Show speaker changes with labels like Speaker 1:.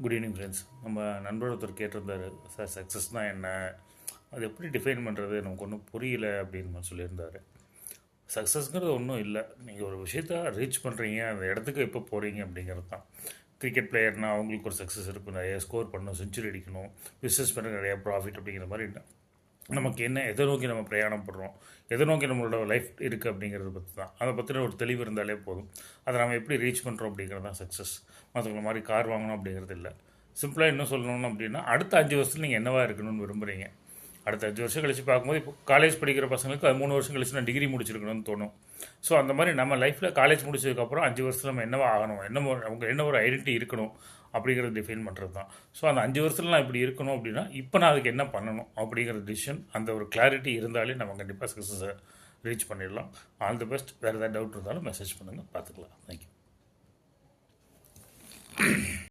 Speaker 1: Good evening friends. நம்ம நண்பர் ஒருத்தர் கேட்டிருந்தார், சார் சக்ஸஸ்னால் என்ன, அது எப்படி டிஃபைன் பண்ணுறது, நமக்கு ஒன்றும் புரியல அப்படின்னு சொல்லியிருந்தார். சக்ஸஸ்ங்கிறது ஒன்றும் இல்லை, நீங்கள் ஒரு விஷயத்த ரீச் பண்ணுறீங்க, அந்த இடத்துக்கு எப்போ போகிறீங்க அப்படிங்கிறது தான். கிரிக்கெட் பிளேயர்னால் அவங்களுக்கு ஒரு சக்ஸஸ் இருக்கும், நிறையா ஸ்கோர் பண்ணணும், செஞ்சுரி அடிக்கணும், பிஸ்னஸ் பண்ண நிறையா ப்ராஃபிட் அப்படிங்கிற மாதிரி நமக்கு என்ன, எதை நோக்கி நம்ம பிரயாணம் பண்ணுறோம், எதை நோக்கி நம்மளோட லைஃப் இருக்குது அப்படிங்கிறத பற்றி தான். அதை பற்றின ஒரு தெளிவு இருந்தாலே போதும். அதை நம்ம எப்படி ரீச் பண்ணுறோம் அப்படிங்கிறது தான் சக்ஸஸ். மற்றவங்கள மாதிரி கார் வாங்கணும் அப்படிங்கிறது இல்லை. சிம்பிளாக என்ன சொல்லணும் அப்படின்னா, அடுத்த 5 வருஷத்தில் நீங்கள் என்னவாக இருக்கணும்னு விரும்புகிறீங்க. அடுத்த 5 வருஷம் கழித்து பார்க்கும்போது, இப்போ காலேஜ் படிக்கிற பசங்களுக்கு அது 3 வருஷம் கழிச்சு நான் டிகிரி முடிச்சிருக்கணும்னு தோணும். ஸோ அந்த மாதிரி நம்ம லைஃப்பில் காலேஜ் முடிச்சதுக்கப்புறம் 5 வருஷத்தில் நம்ம என்னவா ஆகணும், அவங்க என்ன ஒரு ஐடென்டிட்டி இருக்கணும் அப்படிங்கிறத டிஃபைன் பண்ணுறது தான். ஸோ அந்த 5 வருஷத்தில் நான் இப்படி இருக்கணும் அப்படின்னா, இப்போ நான் அதுக்கு என்ன பண்ணணும் அப்படிங்கிற டிசிஷன், அந்த ஒரு கிளாரிட்டி இருந்தாலே நம்ம கண்டிப்பாக சக்ஸஸை ரீச் பண்ணிடலாம். All the best. வேறு ஏதாவது டவுட் இருந்தாலும் மெசேஜ் பண்ணுங்கள், பார்த்துக்கலாம். தேங்க்யூ.